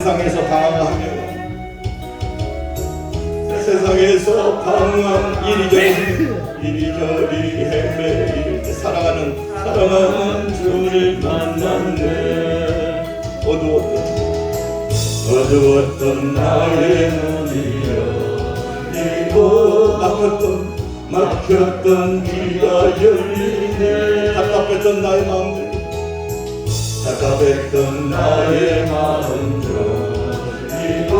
세상에서 방황하며 세상에서 방황 이리저리 헤매일 때 사랑하는 주를 만났네. 어두웠던 나의 눈이 열리고 막혔던 귀가 열리네. 답답했던 나의 마음들 열리고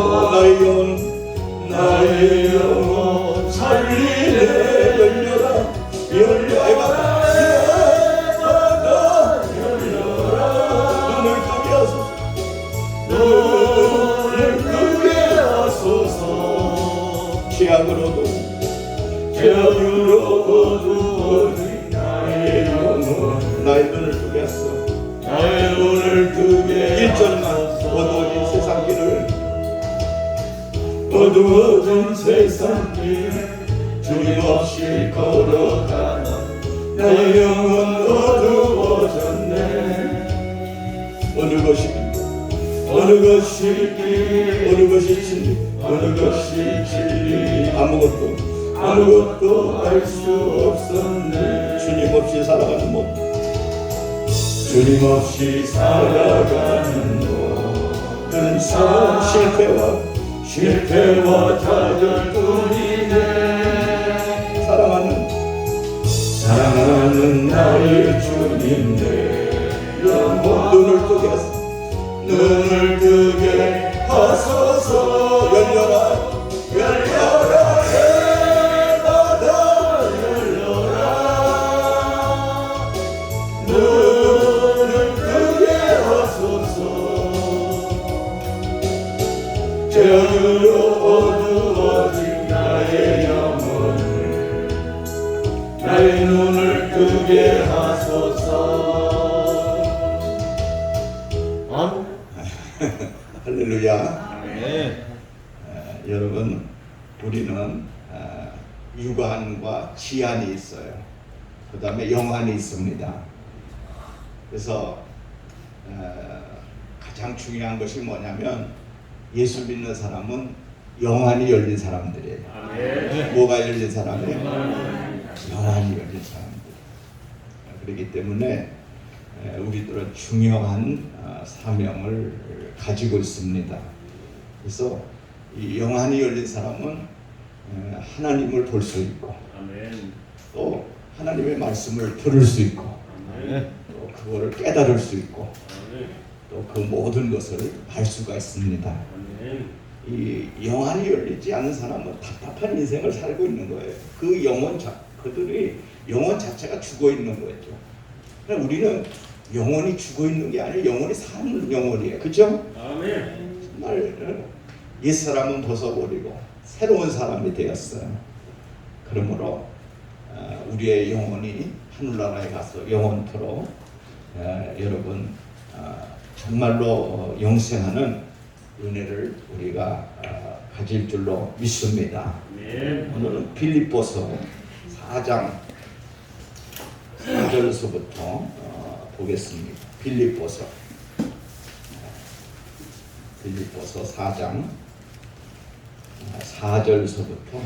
나의 영혼 살리네. 열려라 눈을 뜨게 하소서. 죄악으로 어두워진 나의 영혼 나의 눈을 뜨게 하소서. 나의 눈을 뜨게 1절만 어두워진 세상 길 주님 없이 걸어가다 나의 영혼 어두워졌네. 어느 것이 진리 아무것도 알 수 없었네. 주님 없이 살아가는 모든 삶 실패와 좌절뿐이네. 사랑하는 나의 주님 내 영혼 눈을 뜨게 하소서. 열려라 해마다 열려라. 눈을 뜨게 하소서. 죄악으로 어두워진 나의 영혼을 나의 눈을 뜨게 하소서. 할렐루야. 여러분, 우리는 유관과 지안이 있어요. 그 다음에 영안이 있습니다. 그래서 가장 중요한 것이 뭐냐면 예수 믿는 사람은 영안이 열린 사람들이에요. 뭐가 열린 사람이에요? 영안이 열린 사람들. 그렇기 때문에 우리들은 중요한 사명을 가지고 있습니다. 그래서 이 영안이 열린 사람은 하나님을 볼 수 있고 또 하나님의 말씀을 들을 수 있고 또 그거를 깨달을 수 있고 또 그 모든 것을 알 수가 있습니다. 이 영안이 열리지 않은 사람은 답답한 인생을 살고 있는 거예요. 그들이 영혼 자체가 죽어 있는 거죠. 우리는 영혼이 죽어 있는 게 아니라 영혼이 사는 영혼이에요. 그렇죠? 정말 옛사람은 벗어버리고 새로운 사람이 되었어요. 그러므로 우리의 영혼이 하늘나라에 가서 영원토록 여러분 정말로 영생하는 은혜를 우리가 가질 줄로 믿습니다. 오늘은 빌립보서 4장 4절서부터 보겠습니다. 빌립보서 4장 4절서부터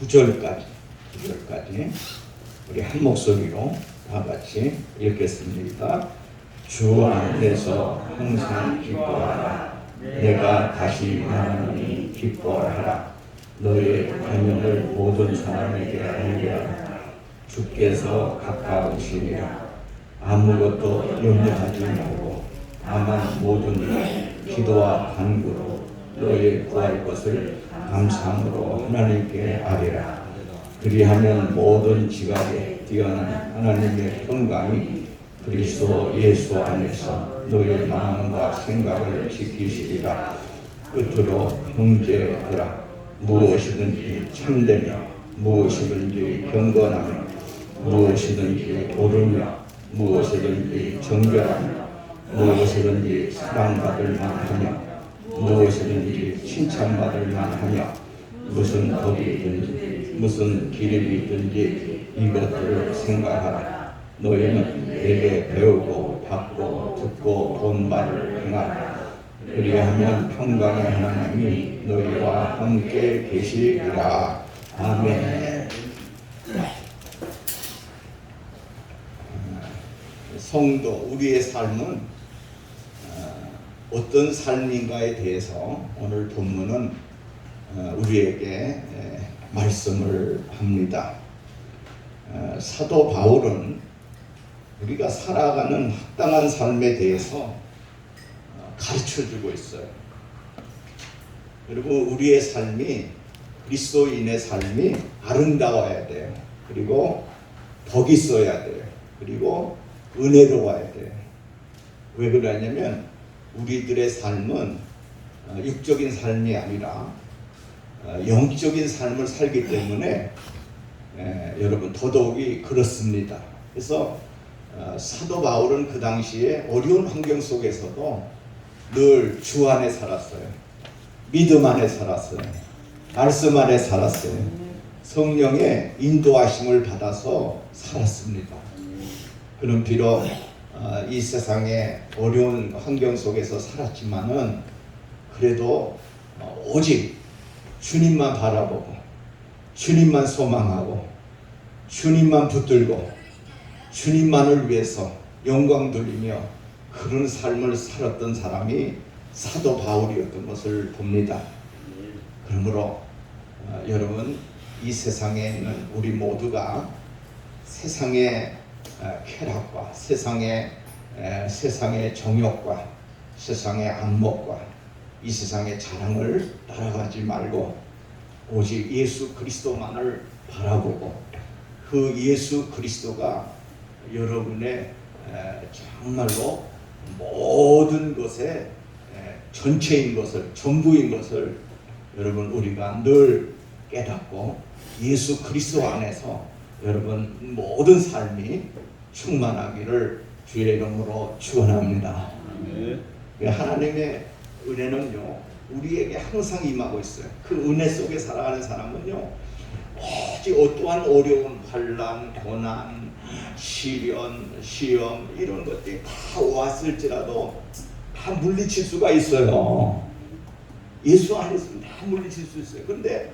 9절까지 우리 한 목소리로 다 같이 읽겠습니다. 주 안에서 항상 기뻐하라. 내가 다시 말하노니 기뻐하라. 너의 권능을 모든 사람에게 알게 하라. 주께서 가까우시니라. 아무것도 염려하지 말고 다만 모든 일 기도와 간구로 너의 구할 것을 감사함으로 하나님께 아뢰라. 그리하면 모든 지각에 뛰어난 하나님의 평강이 그리스도 예수 안에서 너의 마음과 생각을 지키시리라. 끝으로 형제들아, 무엇이든지 참되며 무엇이든지 경건하며 무엇이든지 옳으며 무엇이든지 정결하며 무엇이든지 사랑받을 만하며 무엇이든지 칭찬받을 만하며 무슨 덕이 있든지 무슨 기름이 있든지 이것들을 생각하라. 너희는 내게 배우고 받고 듣고 본 바를 행하라. 그리하면 평강의 하나님이 너희와 함께 계시리라. 아멘. 성도, 우리의 삶은 어떤 삶인가에 대해서 오늘 본문은 우리에게 말씀을 합니다. 사도 바울은 우리가 살아가는 합당한 삶에 대해서 가르쳐주고 있어요. 그리고 우리의 삶이, 그리스도인의 삶이 아름다워야 돼요. 그리고 덕이 있어야 돼요. 그리고 은혜로워야 돼요. 왜 그러냐면 우리들의 삶은 육적인 삶이 아니라 영적인 삶을 살기 때문에 여러분 더더욱이 그렇습니다. 그래서 사도 바울은 그 당시에 어려운 환경 속에서도 늘 주 안에 살았어요. 믿음 안에 살았어요. 말씀 안에 살았어요. 성령의 인도하심을 받아서 살았습니다. 그는 비록 이 세상의 어려운 환경 속에서 살았지만은 그래도 오직 주님만 바라보고 주님만 소망하고 주님만 붙들고 주님만을 위해서 영광 돌리며 그런 삶을 살았던 사람이 사도 바울이었던 것을 봅니다. 그러므로 여러분, 이 세상에 있는 우리 모두가 세상의 쾌락과 세상의 정욕과 세상의 안목과 이 세상의 자랑을 따라가지 말고 오직 예수 그리스도만을 바라보고 그 예수 그리스도가 여러분의 정말로 모든 것의 전체인 것을, 전부인 것을 여러분 우리가 늘 깨닫고 예수 그리스도 안에서 여러분 모든 삶이 충만하기를 주의 이름으로 축원합니다. 하나님의 은혜는요 우리에게 항상 임하고 있어요. 그 은혜 속에 살아가는 사람은요 오직 어떠한 어려운 환난, 고난, 시련, 시험 이런 것들이 다 왔을지라도 다 물리칠 수가 있어요. 예수 안에 있으면 다 물리칠 수 있어요. 그런데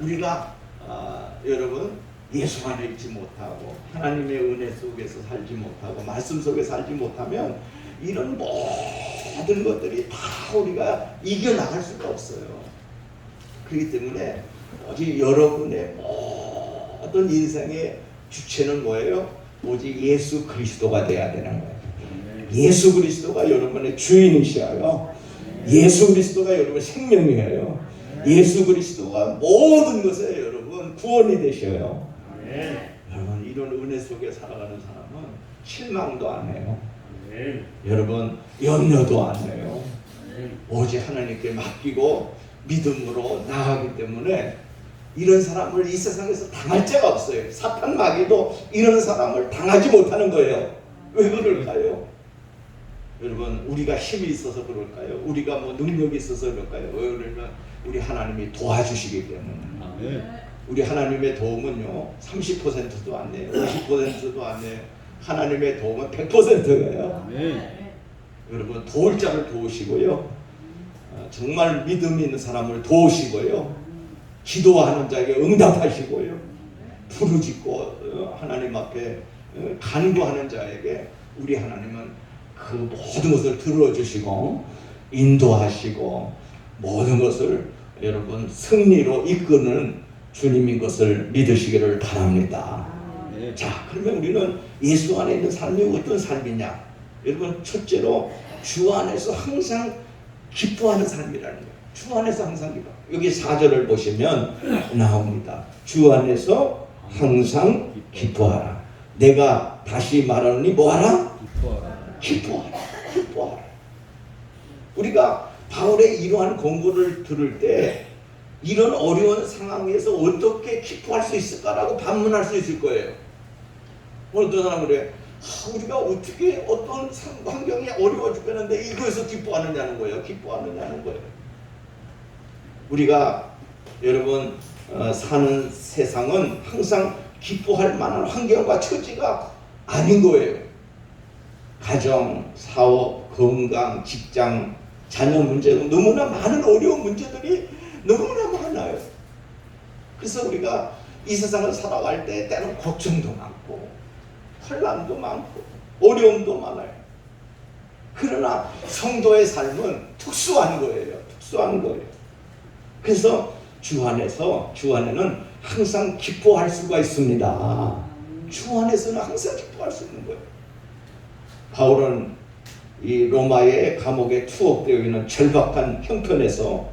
우리가 여러분 예수 안에 있지 못하고 하나님의 은혜 속에서 살지 못하고 말씀 속에 살지 못하면 이런 모든 것들이 다 우리가 이겨나갈 수가 없어요. 그렇기 때문에 오직 여러분의 모든 인생의 주체는 뭐예요? 오직 예수 그리스도가 돼야 되는 거예요. 예수 그리스도가 여러분의 주인이셔요. 예수 그리스도가 여러분의 생명이에요. 예수 그리스도가 모든 것에 여러분 구원이 되셔요. 여러분 이런 은혜 속에 살아가는 사람은 실망도 안 해요. 여러분 염려도 안 해요. 오직 하나님께 맡기고 믿음으로 나아가기 때문에 이런 사람을 이 세상에서 당할 자가 없어요. 사탄 마귀도 이런 사람을 당하지 못하는 거예요. 왜 그럴까요? 여러분 우리가 힘이 있어서 그럴까요? 우리가 뭐 능력이 있어서 그럴까요? 왜 그러면 우리 하나님이 도와주시기 때문에. 우리 하나님의 도움은요 30%도 안 돼요. 50%도 안 돼요. 하나님의 도움은 100%예요. 여러분 도울 자를 도우시고요. 정말 믿음 있는 사람을 도우시고요. 기도하는 자에게 응답하시고요. 부르짖고 하나님 앞에 간구하는 자에게 우리 하나님은 그 모든 것을 들어주시고 인도하시고 모든 것을 여러분 승리로 이끄는 주님인 것을 믿으시기를 바랍니다. 자, 그러면 우리는 예수 안에 있는 삶이 어떤 삶이냐? 여러분 첫째로 주 안에서 항상 기뻐하는 삶이라는 거예요. 주 안에서 항상 기뻐. 여기 4절을 보시면 나옵니다. 주 안에서 항상 기뻐하라. 내가 다시 말하노니 뭐하라? 기뻐하라. 기뻐하라. 우리가 바울의 이러한 권고를 들을 때 이런 어려운 상황에서 어떻게 기뻐할 수 있을까라고 반문할 수 있을 거예요. 어떤 사람은 그래. 우리가 어떻게 어떤 환경이 어려워 죽겠는데 이거에서 기뻐하느냐는 거예요. 기뻐하느냐는 거예요. 우리가 여러분 사는 세상은 항상 기뻐할 만한 환경과 처지가 아닌 거예요. 가정, 사업, 건강, 직장, 자녀 문제로 너무나 많은 어려운 문제들이 너무나 많아요. 그래서 우리가 이 세상을 살아갈 때 때는 걱정도 많고 혼란도 많고 어려움도 많아요. 그러나 성도의 삶은 특수한 거예요. 특수한 거예요. 그래서 주 안에는 항상 기뻐할 수가 있습니다. 주 안에서는 항상 기뻐할 수 있는 거예요. 바울은 이 로마의 감옥에 투옥되어 있는 절박한 형편에서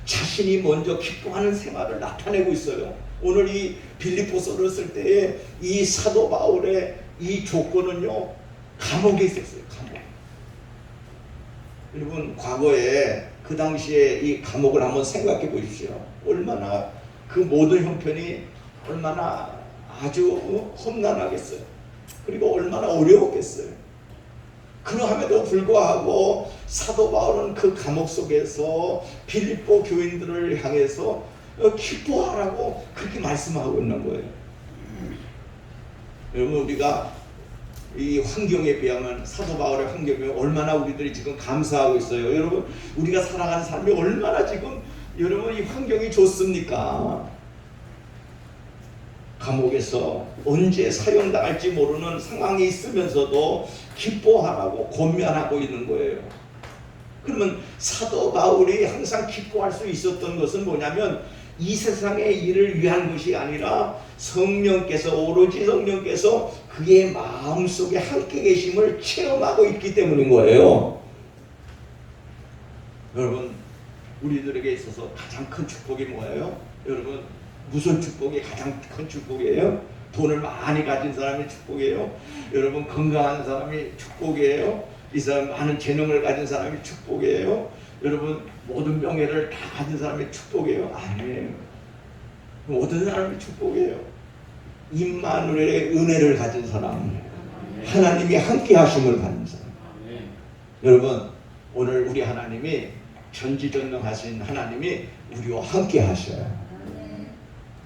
자신이 먼저 기뻐하는 생활을 나타내고 있어요. 오늘 이 빌립보서를 쓸 때에 이 사도 바울의 이 조건은요, 감옥에 있었어요. 감옥. 여러분, 과거에 그 당시에 이 감옥을 한번 생각해 보십시오. 얼마나 그 모든 형편이 얼마나 아주 험난하겠어요. 그리고 얼마나 어려웠겠어요. 그러함에도 불구하고 사도 바울은 그 감옥 속에서 빌립보 교인들을 향해서 기뻐하라고 그렇게 말씀하고 있는 거예요. 여러분, 우리가 이 환경에 비하면 사도 바울의 환경에 얼마나 우리들이 지금 감사하고 있어요. 여러분, 우리가 살아가는 삶이 얼마나 지금 여러분 이 환경이 좋습니까? 감옥에서 언제 사형당할지 모르는 상황이 있으면서도 기뻐하라고 권면하고 있는 거예요. 그러면 사도 바울이 항상 기뻐할 수 있었던 것은 뭐냐면 이 세상의 일을 위한 것이 아니라 성령께서, 오로지 성령께서 그의 마음속에 함께 계심을 체험하고 있기 때문인 거예요. 여러분, 우리들에게 있어서 가장 큰 축복이 뭐예요? 여러분, 무슨 축복이 가장 큰 축복이에요? 돈을 많이 가진 사람이 축복이에요? 여러분, 건강한 사람이 축복이에요? 이 사람 많은 재능을 가진 사람이 축복이에요? 여러분, 모든 명예를 다 가진 사람이 축복이에요? 아니에요. 어떤 사람이 축복이에요? 임마누엘의 은혜를 가진 사람, 하나님이 함께 하심을 가진 사람. 여러분, 오늘 우리 하나님이 전지전능하신 하나님이 우리와 함께 하셔요.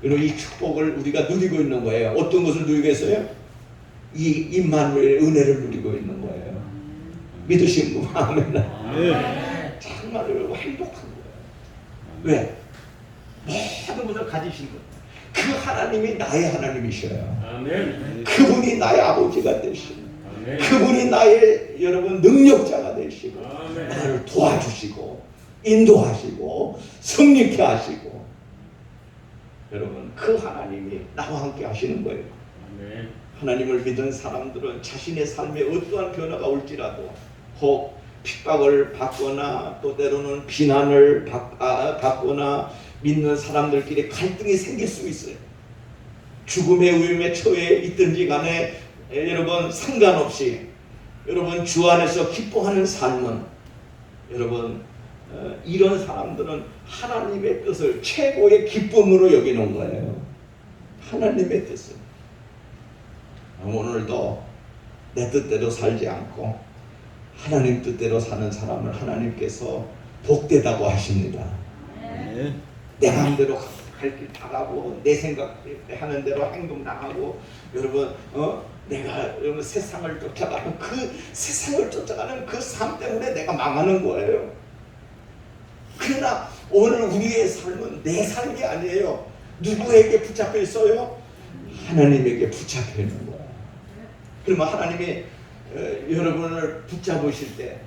여러분, 이 축복을 우리가 누리고 있는 거예요. 어떤 것을 누리고 있어요? 이 임마누엘의 은혜를 누리고 있는 거예요. 믿으신 분, 아멘. 정말 여러분 행복한 거예요. 왜? 모든 것을 가지신 것. 그 하나님이 나의 하나님이셔요. 아멘. 그분이 나의 아버지가 되시고, 아멘. 그분이 나의 여러분 능력자가 되시고, 아멘. 나를 도와주시고, 인도하시고, 승리케 하시고, 여러분 그 하나님이 나와 함께 하시는 거예요. 아멘. 하나님을 믿은 사람들은 자신의 삶에 어떠한 변화가 올지라도 혹 핍박을 받거나 또 때로는 비난을 받거나 믿는 사람들끼리 갈등이 생길 수 있어요. 죽음의 위험에 처해 있든지 간에 여러분 상관없이 여러분 주 안에서 기뻐하는 삶은 여러분 이런 사람들은 하나님의 뜻을 최고의 기쁨으로 여기는 거예요. 하나님의 뜻을. 오늘도 내 뜻대로 살지 않고 하나님 뜻대로 사는 사람을 하나님께서 복되다고 하십니다. 내 마음대로 갈 길 다 가고 내 생각하는 대로 행동 나가고 여러분 내가 여러분 세상을 쫓아가는 그 세상을 쫓아가는 그 삶 때문에 내가 망하는 거예요. 그러나 오늘 우리의 삶은 내 삶이 아니에요. 누구에게 붙잡혀 있어요? 하나님에게 붙잡혀 있는 거예요. 그러면 하나님이 여러분을 붙잡으실 때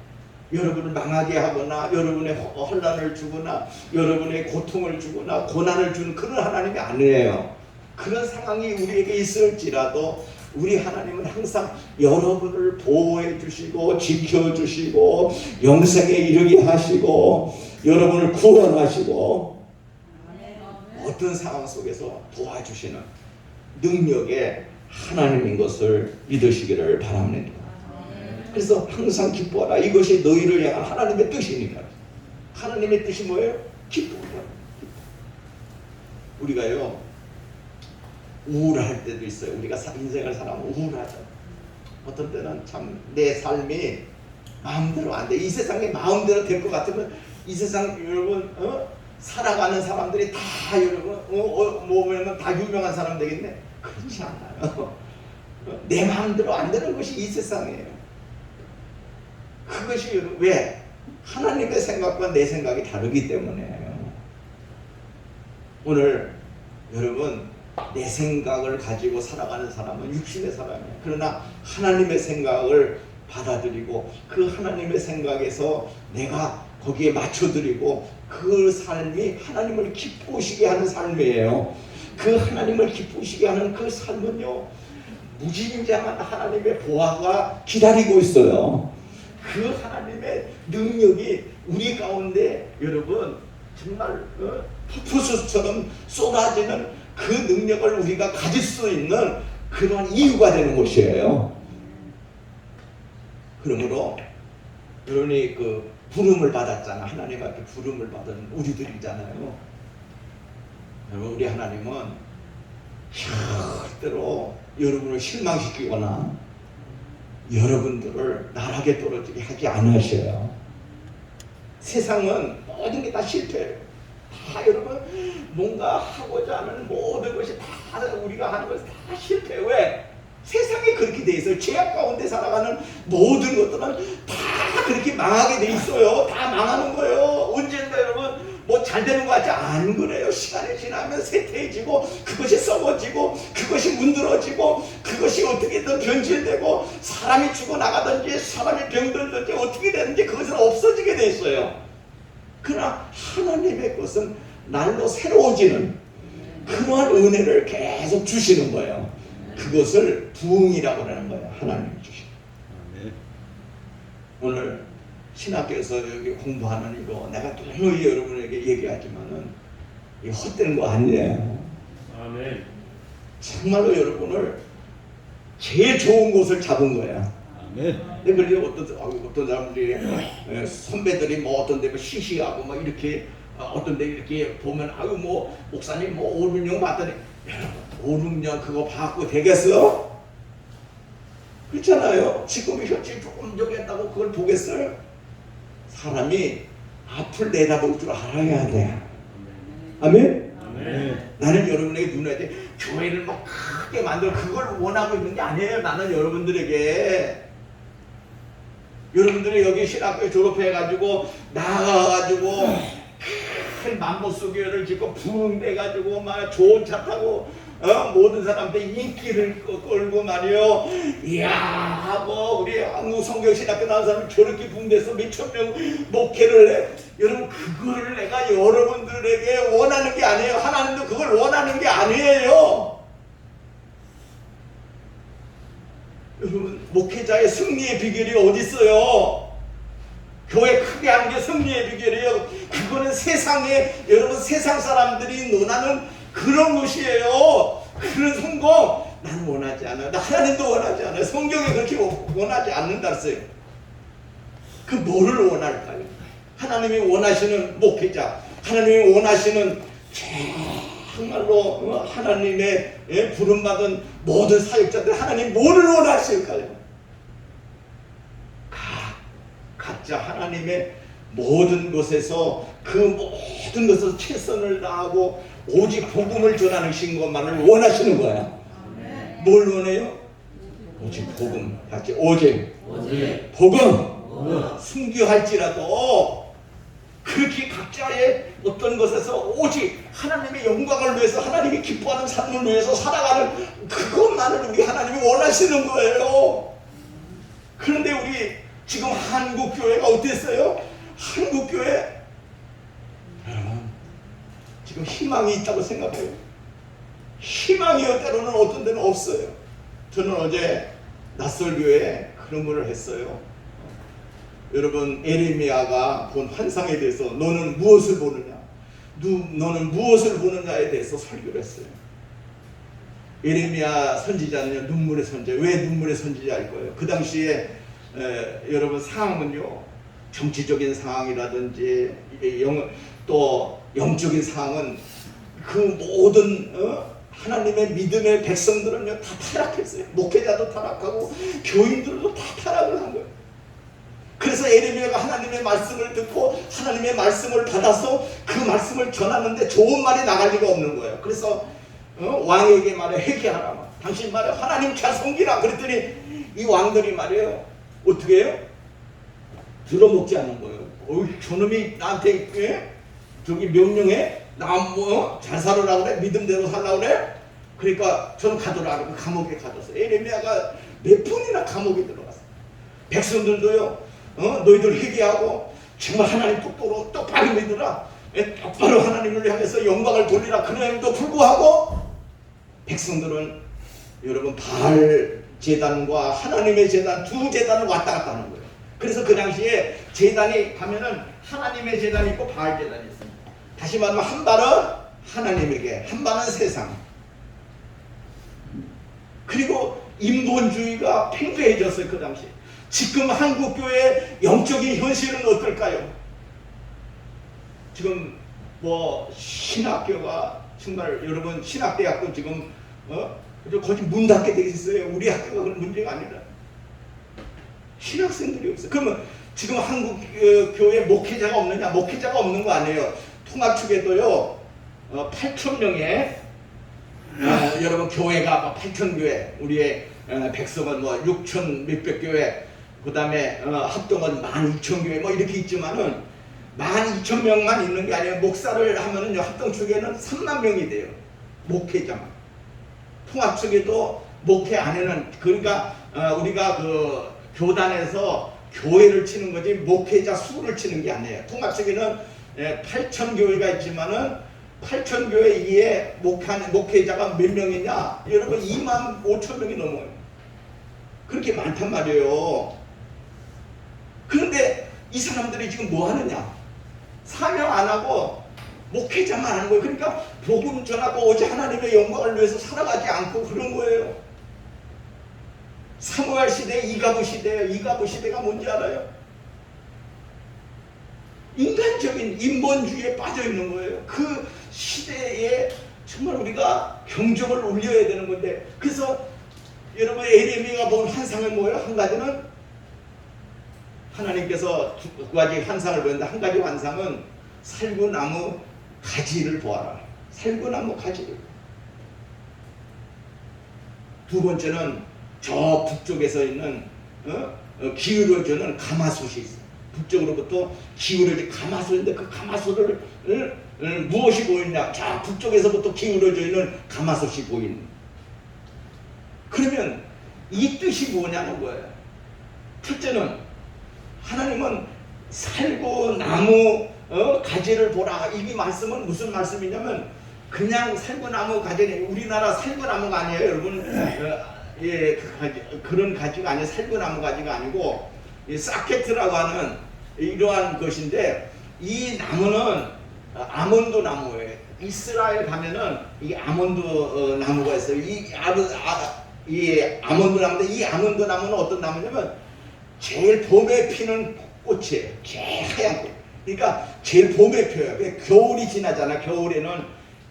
여러분을 망하게 하거나 여러분의 혼란을 주거나 여러분의 고통을 주거나 고난을 주는 그런 하나님이 아니에요. 그런 상황이 우리에게 있을지라도 우리 하나님은 항상 여러분을 보호해 주시고 지켜 주시고 영생에 이르게 하시고 여러분을 구원하시고 어떤 상황 속에서 도와주시는 능력의 하나님인 것을 믿으시기를 바랍니다. 그래서 항상 기뻐하라. 이것이 너희를 향한 하나님의 뜻이니까. 하나님의 뜻이 뭐예요? 기뻐하라. 우리가요 우울할 때도 있어요. 우리가 인생을 살아가면 우울하죠. 어떤 때는 참 내 삶이 마음대로 안 돼. 이 세상이 마음대로 될 것 같으면 이 세상 여러분 살아가는 사람들이 다 여러분 뭐면 다 유명한 사람 되겠네? 그렇지 않아요. 내 마음대로 안 되는 것이 이 세상이에요. 그것이 왜? 하나님의 생각과 내 생각이 다르기 때문에요. 오늘 여러분, 내 생각을 가지고 살아가는 사람은 육신의 사람이에요. 그러나 하나님의 생각을 받아들이고 그 하나님의 생각에서 내가 거기에 맞춰드리고 그 삶이 하나님을 기쁘시게 하는 삶이에요. 그 하나님을 기쁘시게 하는 그 삶은요, 무진장한 하나님의 보화가 기다리고 있어요. 그 하나님의 능력이 우리 가운데 여러분 정말 폭포수처럼 쏟아지는 그 능력을 우리가 가질 수 있는 그런 이유가 되는 것이에요. 그러므로 여러분이 그 부름을 받았잖아. 하나님 앞에 부름을 받은 우리들이잖아요. 여러분, 우리 하나님은 절대로 여러분을 실망시키거나 여러분들을 나락에 떨어지게 하지 않으셔요. 세상은 모든 게 다 실패해요. 다 여러분 뭔가 하고자 하는 모든 것이 다 우리가 하는 것이 다 실패. 왜? 세상이 그렇게 돼 있어요. 죄악 가운데 살아가는 모든 것들은 다 그렇게 망하게 돼 있어요. 다 망하는 거예요. 언젠가 여러분 뭐 잘 되는 것 같지? 안 그래요. 시간이 지나면 쇠퇴해지고 그것이 썩어지고 그것이 문드러지고 그것이 어떻게든 변질되고 사람이 죽어나가든지 사람이 병들든지 어떻게 되든지 그것은 없어지게 돼 있어요. 그러나 하나님의 것은 날로 새로워지는 그러한 은혜를 계속 주시는 거예요. 그것을 부흥이라고 하는 거예요. 하나님이 주시는. 오늘 신학교에서 여기 공부하는 이거 내가 누누이 여러분에게 얘기하지만은 이 헛되는 거 아니에요. 아멘. 정말로 여러분을 제일 좋은 곳을 잡은 거야. 아멘. 근데 그래서 어떤 사람들이 선배들이 뭐 어떤 데 시시하고 막 이렇게 어떤 데 이렇게 보면 아유 뭐 목사님 뭐 5, 6년 봤더니 5, 6년 그거 받고 되겠어? 그렇잖아요. 지금 현재 조금 저기 했다고 그걸 보겠어요? 사람이 앞을 내다볼 줄 알아야 돼. 아멘? 아멘. 나는 여러분에게 눈에 교회를 막 크게 만들어 그걸 원하고 있는 게 아니에요. 나는 여러분들에게 여러분들이 여기 신학교 졸업해가지고 나가가지고 큰 만보수교회를 짓고 부흥돼가지고 막 좋은 차 타고 모든 사람들 인기를 끌고 말이요. 이야 뭐 우리 한국 성경신학교 나온 사람 저렇게 부흥돼서 몇천 명 목회를 해. 여러분 그걸 내가 여러분들에게 원하는 게 아니에요. 하나님도 그걸 원하는 게 아니에요. 여러분 목회자의 승리의 비결이 어디 있어요? 교회 크게 하는 게 승리의 비결이에요. 그거는 세상에 여러분 세상 사람들이 논하는 그런 것이에요. 그런 성공 나는 원하지 않아요. 나 하나님도 원하지 않아요. 성경에 그렇게 원하지 않는다 했어요. 그 뭐를 원할까요? 하나님이 원하시는 목회자, 하나님이 원하시는 정말로 하나님의 부름받은 모든 사역자들 하나님 뭐를 원하실까요? 각자 하나님의 모든 것에서 그 모든 것에서 최선을 다하고 오직 복음을 전하는 것만을 원하시는 거야. 뭘 원해요? 오직 복음. 같이 오직 복음. 순교할지라도 그렇게 각자의 어떤 것에서 오직 하나님의 영광을 위해서 하나님이 기뻐하는 삶을 위해서 살아가는 그것만을 우리 하나님이 원하시는 거예요. 그런데 우리 지금 한국교회가 어땠어요? 한국교회 지금 희망이 있다고 생각해요. 희망이 때로는 어떤 데는 없어요. 저는 어제 낯설교회에 그런 걸 했어요. 여러분 에레미야가 본 환상에 대해서 너는 무엇을 보느냐? 너는 무엇을 보느냐에 대해서 설교를 했어요. 에레미야 선지자는요 눈물의 선지자. 왜 눈물의 선지자일 거예요? 그 당시에 여러분 상황은요 정치적인 상황이라든지 또 영적인 상황은 그 모든 하나님의 믿음의 백성들은요 다 타락했어요. 목회자도 타락하고 교인들도 다 타락을 한 거예요. 그래서 에레미야가 하나님의 말씀을 듣고 하나님의 말씀을 받아서 그 말씀을 전하는데 좋은 말이 나갈 리가 없는 거예요. 그래서 왕에게 말해 회개하라. 당신 말이야 하나님 잘 섬기라 그랬더니 이 왕들이 말이에요 어떻게 해요? 들어먹지 않은 거예요. 저놈이 나한테 저기 명령해 나 뭐 잘 살으라 그래 믿음대로 살라 그래. 그러니까 저는 가더라 그 감옥에 가뒀어요. 에레미야가 몇 번이나 감옥에 들어갔어. 백성들도요 너희들 회개하고 정말 하나님 똑바로 믿으라 똑바로 하나님을 향해서 영광을 돌리라 그럼에도 불구하고 백성들은 여러분 바알 제단과 하나님의 제단 두 제단을 왔다 갔다 하는 거예요. 그래서 그 당시에 제단이 가면은 하나님의 제단이 있고 바알 제단이 있습니다. 다시 말하면 한 발은 하나님에게 한 발은 세상. 그리고 인본주의가 팽배해졌어요. 그 당시. 지금 한국교회의 영적인 현실은 어떨까요? 지금 뭐 신학교가 정말 여러분 신학대학도 지금 거의 문 닫게 돼 있어요. 우리 학교가 그런 문제가 아니라 신학생들이 없어요. 그러면 지금 한국 교회 목회자가 없느냐? 목회자가 없는 거 아니에요. 통합 측에도요 8,000명의 여러분 교회가 8,000교회 우리의 백성은 뭐 6,000 몇백 교회 그 다음에 합동은 12,000교회 뭐 이렇게 있지만은 12,000명만 있는 게 아니에요. 목사를 하면은 합동 측에는 3만 명이 돼요. 목회자만. 통합 측에도 목회 안에는 그러니까 우리가 그 교단에서 교회를 치는 거지 목회자 수를 치는 게 아니에요. 통합 측에는 8,000교회가 있지만은 8,000교회 이에 목회자가 몇 명이냐? 여러분 25,000명이 넘어요. 그렇게 많단 말이에요. 그런데 이 사람들이 지금 뭐 하느냐? 사명 안 하고 목회자만 하는 거예요. 그러니까 복음 전하고 오직 하나님의 영광을 위해서 살아가지 않고 그런 거예요. 사무엘 시대, 이가부 시대예요. 이가부 시대가 뭔지 알아요? 인간적인 인본주의에 빠져 있는 거예요. 그 시대에 정말 우리가 경적을 울려야 되는 건데 그래서 여러분 에레미야가 본 환상은 뭐예요? 한 가지는 하나님께서 두 가지 환상을 보였는데 한 가지 환상은 살구나무 가지를 보아라. 살구나무 가지를. 두 번째는 저 북쪽에서 있는 기울어주는 가마솥이 있어요. 북쪽으로부터 기울어진 가마솥인데 그 가마솥을 무엇이 보이냐? 자 북쪽에서부터 기울어져 있는 가마솥이 보이는. 그러면 이 뜻이 뭐냐는 거예요. 첫째는 하나님은 살구나무 가지를 보라. 이 말씀은 무슨 말씀이냐면 그냥 살구나무 가지는 우리나라 살구나무가 아니에요, 여러분. 그런 가지가 아니에요. 살구나무 가지가 아니고 사케트라고 하는 이러한 것인데 이 나무는 아몬드 나무예요. 이스라엘 가면은 이 아몬드 나무가 있어요. 이 아몬드 나무인데 이 아몬드 나무는 어떤 나무냐면 제일 봄에 피는 꽃이에요. 제일 하얀 꽃. 그러니까 제일 봄에 펴요. 겨울이 지나잖아. 겨울에는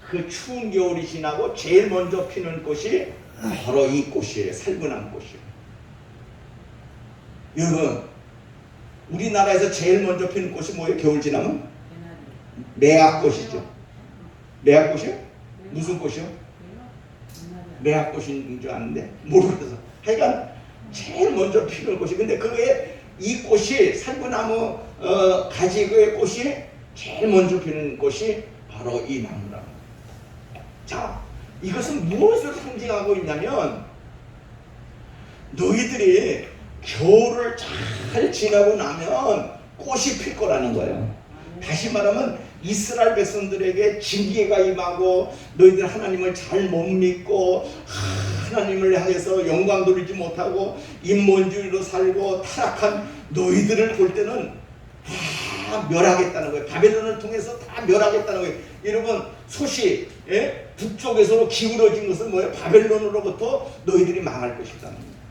그 추운 겨울이 지나고 제일 먼저 피는 꽃이 바로 이 꽃이에요. 살구나무 꽃이에요. 여러분, 우리나라에서 제일 먼저 피는 꽃이 뭐예요? 겨울 지나면? 매화꽃이죠. 매화꽃이요? 무슨 꽃이요? 매화꽃인 줄 아는데 모르겠어. 하여간 제일 먼저 피는 꽃이. 근데 그게 이 꽃이 살구나무 가지의 꽃이 제일 먼저 피는 꽃이 바로 이 나무라는 거예요. 자, 이것은 무엇을 상징하고 있냐면 너희들이 겨울을 잘 지나고 나면 꽃이 필 거라는 거예요. 다시 말하면 이스라엘 백성들에게 징계가 임하고 너희들 하나님을 잘 못 믿고 하나님을 향해서 영광 돌리지 못하고 인본주의로 살고 타락한 너희들을 볼 때는 다 멸하겠다는 거예요. 바벨론을 통해서 다 멸하겠다는 거예요. 여러분 솥이 북쪽에서 기울어진 것은 뭐예요? 바벨론으로부터 너희들이 망할 것이다.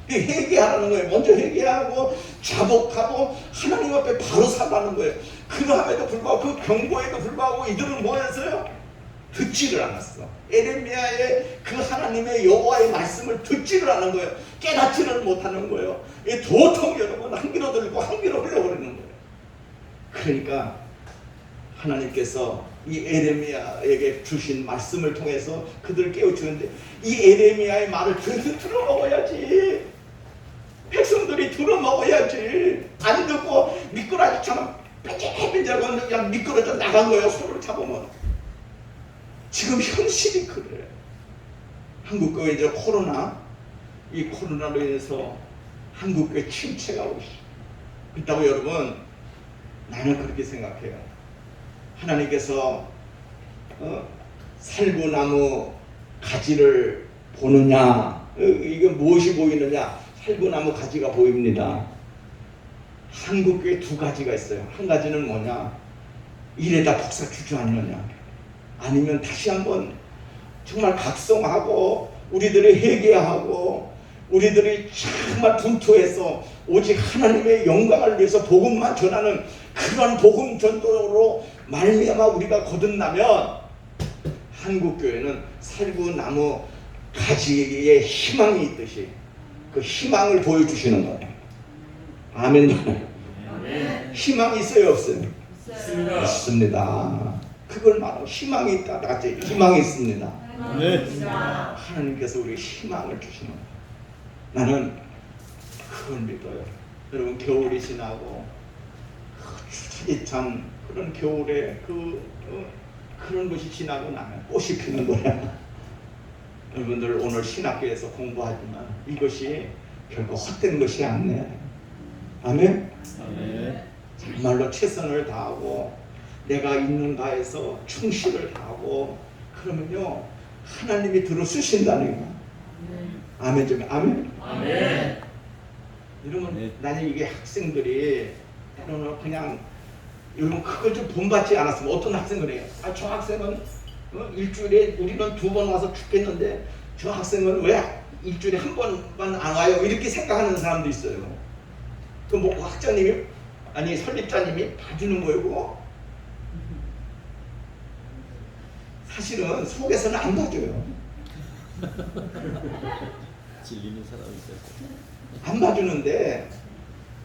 회개하라는 거예요. 먼저 회개하고 자복하고 하나님 앞에 바로 살라는 거예요. 그러함에도 불구하고 그 경고에도 불구하고 이들은 뭐 했어요? 듣지를 않았어. 에레미야의 그 하나님의 여호와의 말씀을 듣지를 않은 거예요. 깨닫지를 못하는 거예요. 도통 여러분 한 귀로 들고 한 귀로 흘려버리는 거예요. 그러니까 하나님께서 이 에레미야에게 주신 말씀을 통해서 그들을 깨우치는데 이 에레미야의 말을 들어먹어야지. 백성들이 들어먹어야지. 안 듣고 미꾸라지처럼 뺀질뺀질하고 그냥 미끄러져 나간 거예요. 손을 잡으면. 지금 현실이 그래. 한국교회 이제 이 코로나로 인해서 한국교회 침체가 오고 있어요. 그렇다고 여러분, 나는 그렇게 생각해요. 하나님께서 살구나무 가지를 보느냐, 이게 무엇이 보이느냐? 살구나무 가지가 보입니다. 한국교회 두 가지가 있어요. 한 가지는 뭐냐? 이래다 복사 주저앉느냐, 아니면 다시 한번 정말 각성하고 우리들이 회개하고 우리들이 정말 분투해서 오직 하나님의 영광을 위해서 복음만 전하는 그런 복음 전도로 말미암아 우리가 거듭나면 한국교회는 살구나무 가지에 희망이 있듯이 그 희망을 보여주시는 거예요. 아멘. 희망이 있어요, 없어요? 있습니다. 그걸 말하고 희망이 있다. 같이 희망이 있습니다. 하나님께서 우리에게 희망을 주시는 거예요. 나는 그걸 믿어요. 여러분, 겨울이 지나고 추위찬 그런 겨울에 그런 것이 지나고 나면 꽃이 피는 거야. 여러분들 오늘 신학교에서 공부하지만 이것이 결코 헛된 것이 아니에요. 아멘? 정말로 최선을 다하고 내가 있는 바에서 충실을 다하고 그러면요 하나님이 들어주신다는 거야. 아멘 좀 아멘. 이러면 나는 이게 학생들이 그냥 여러분 그걸 좀 본받지 않았으면 어떤 학생을 해요? 저 학생은 일주일에 우리는 2번 와서 죽겠는데 저 학생은 왜 일주일에 한 번만 안 와요? 이렇게 생각하는 사람도 있어요. 그 뭐 학장님이 아니 설립자님이 봐주는 거고 사실은 속에서는 안 봐줘요. 질리는 사람이 있어요. 안 봐주는데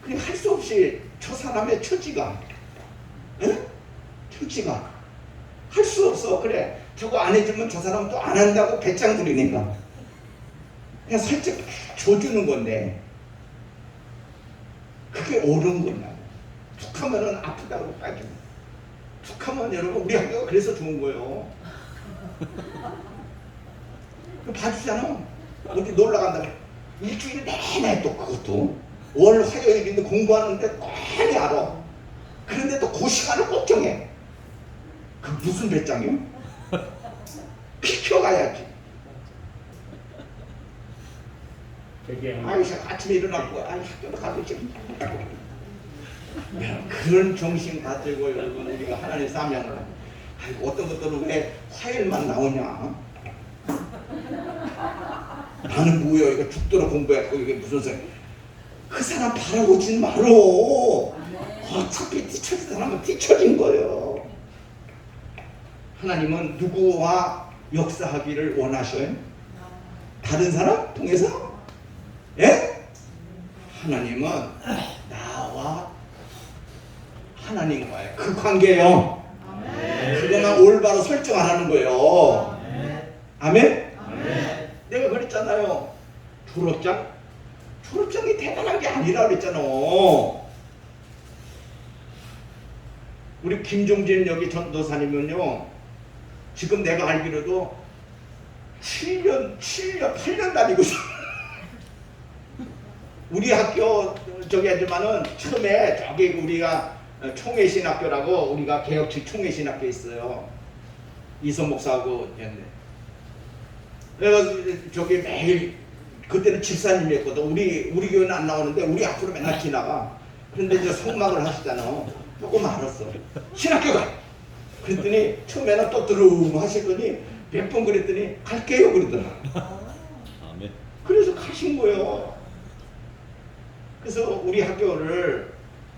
그냥 할 수 없이 저 사람의 처지가 처지가 할 수 없어. 그래 저거 안 해주면 저 사람 또 안 한다고 배짱 부리니까 그냥 살짝 줘주는 건데 그게 옳은 거냐. 툭하면은 아프다고 빠지고 툭하면 여러분 우리 학교가 그래서 좋은 거예요. 봐주잖아. 어디 놀러 간다면 일주일 내내 또 그것도 월 화요일인데 공부하는데 많이 알아. 그런데 또 그 시간을 꼭 정해. 그 무슨 배짱이요? 비켜가야지. 아유 아침에 일어나고 학교도 가도 지금 그런 정신 가지고 여러분 우리가 하나님의 사명을 어떤 것들은 왜 화요일만 나오냐. 나는 뭐야 이거 죽도록 공부했고 이게 무슨 소리. 그 사람 바라보진 말어. 어차피 뒤처진 사람은 뒤처진 거예요. 하나님은 누구와 역사하기를 원하셔요? 다른 사람 통해서? 예? 하나님은 나와 하나님과의 그 관계예요. 그거만 올바로 설정 안 하는 거예요. 아멘? 내가 그랬잖아요. 졸업장이 대단한 게 아니라 그랬잖아. 우리 김종진 여기 전도사님은요 지금 내가 알기로도 8년 다니고 있어. 우리 학교 저기 하지만은 처음에 저기 우리가 총회신학교라고 우리가 개혁치 총회신학교 있어요. 이선 목사하고 했네. 내가 저기 매일 그때는 집사님이었거든. 우리 교회는 안 나오는데 우리 앞으로 맨날 지나가. 그런데 이제 성막을 하시잖아. 조금 알았어. 신학교가. 그랬더니 처음에는 또 들어오고 하시더니 몇 번 그랬더니 갈게요 그러더라. 아멘. 그래서 가신 거예요. 그래서 우리 학교를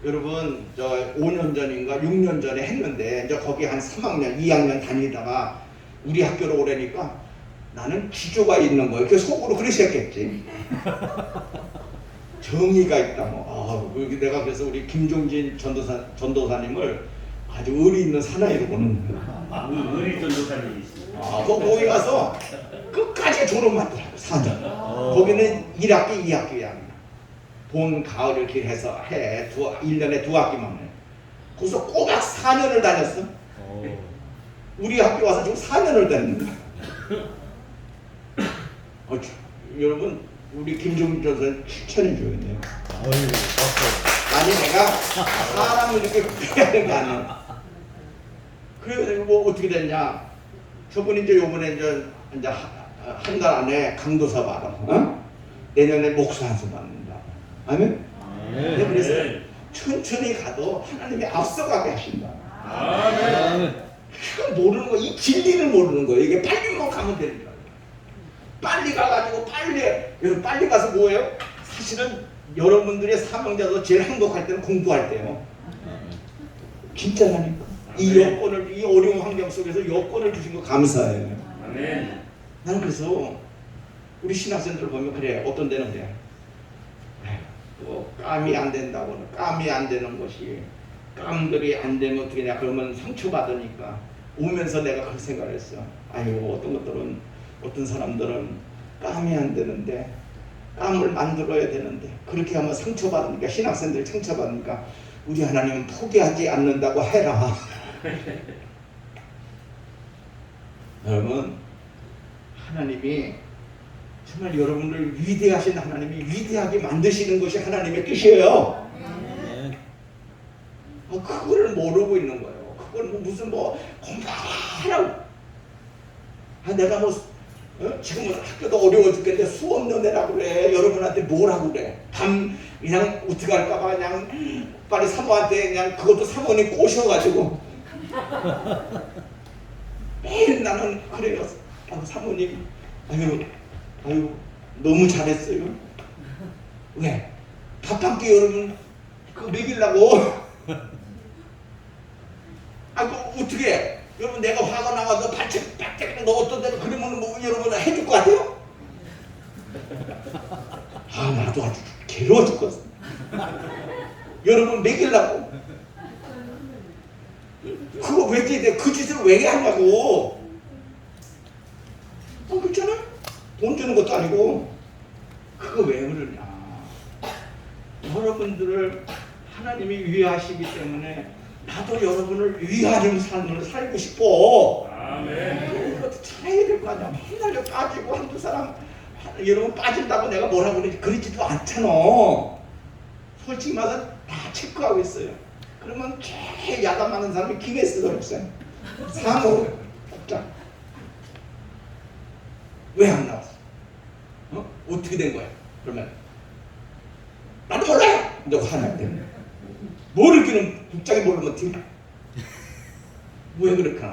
여러분 저 5년 전인가 6년 전에 했는데 이제 거기 한 3학년 2학년 다니다가 우리 학교로 오라니까 나는 기조가 있는 거예요. 그 속으로 그러셨겠지. 정의가 있다 뭐. 내가 그래서 우리 김종진 전도사님을 아주 의리 있는 사나이로 보는 거예요. 의리 전도사님이 있습니다. 거기 가서 끝까지 졸업만 하더라고 4년. 거기는 1학기, 2학기야. 봄, 가을 이렇게 해서 1년에 2학기만 해. 거기서 꼬박 4년을 다녔어. 우리 학교 와서 지금 4년을 다닙니다. 여러분 우리 김종민 전사님 추천해 줘야겠네요. 아니 내가 사람을 이렇게 구애하는 거 아니야. 그래서 뭐 어떻게 됐냐. 저분이 이제 요번에 이제 한 달 안에 강도사 받아. 어? 내년에 목사 한수 받는다. 아멘? 네. 그래서 천천히 가도 하나님이 앞서가게 하신다. 아멘. 그걸 모르는 거, 이 진리를 모르는 거예요. 이게 빨리만 가면 되는 거예요. 빨리 가가지고 여러분 빨리 가서 뭐예요? 사실은 여러분들의 사명자도 제일 행복할 때는 공부할 때요. 진짜라니까. 이 여건을, 이 어려운 환경 속에서 여건을 주신 거 감사해요. 아멘. 나는 그래서 우리 신학생들 보면 그래. 어떤 데는 그래. 깜이 안 된다고는 깜이 안 되는 것이 깜들이 안 되면 어떻게 되냐. 그러면 상처받으니까 오면서 내가 그런 생각을 했어. 아이고 어떤 사람들은 깜이 안 되는데 깜을 만들어야 되는데 그렇게 하면 상처받으니까 신학생들이 상처받으니까 우리 하나님은 포기하지 않는다고 해라. 여러분 하나님이 정말 여러분을 위대하신 하나님이 위대하게 만드시는 것이 하나님의 뜻이에요. 그거를 모르고 있는 거예요. 그걸 무슨 공부하라고. 내가 지금은 학교도 어려워 죽겠는데 수업 내라고 그래. 여러분한테 뭐라고 그래. 그냥 어떻게 할까봐 그냥 빨리 사모한테 그냥 그것도 사모님 꼬셔가지고 매일 나는 그래요. 사모님 아유 너무 잘했어요. 왜? 밥 한 끼 여러분 먹이려고. 어떻게 해? 여러분 내가 화가 나가서 발책 너 어떤 데는 그러면 여러분 해줄 것 같아요? 나도 아주 괴로워 죽겠어. 여러분 먹이려고. 그거 왜 돼? 그 짓을 왜 하냐고. 그렇잖아? 돈 주는 것도 아니고. 그거 왜 그러냐. 여러분들을 하나님이 위하시기 때문에 나도 여러분을 위하는 삶을 살고 싶어. 아멘. 그것도 잘해야 될 거 아니야. 맨날 빠지고 한두 사람 여러분 빠진다고 내가 뭐라고 그러지도 않잖아. 솔직히 말해서 다 체크하고 있어요. 그러면 제일 야단 많은 사람이 김혜수도 없어요. 사모 국장. 왜 안 나왔어? 어떻게 된 거야? 그러면 나도 몰라요. 너 화날 때. 모르기는 국장이 모르면 팀. 왜 그럴까?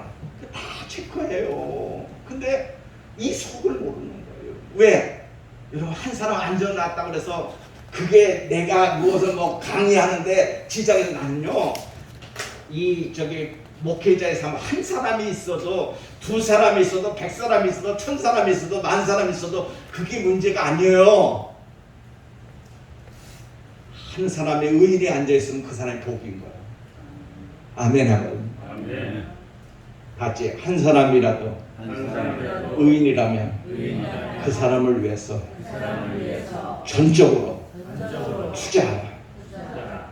다 체크해요. 근데 이 속을 모르는 거예요. 왜? 여러분 한 사람 앉아놨다고 그래서 그게 내가 무엇을 강의하는데 지장이 나는요. 목회자의 삶 한 사람이 있어도 두 사람이 있어도 100사람이 있어도 1000사람이 있어도 10,000사람이 있어도 그게 문제가 아니에요. 한 사람의 의인이 앉아있으면 그 사람이 복인 거예요. 아멘 하면. 아멘. 같이 한 사람이라도 의인이라면 그 사람을 위해서 전적으로 투자하라.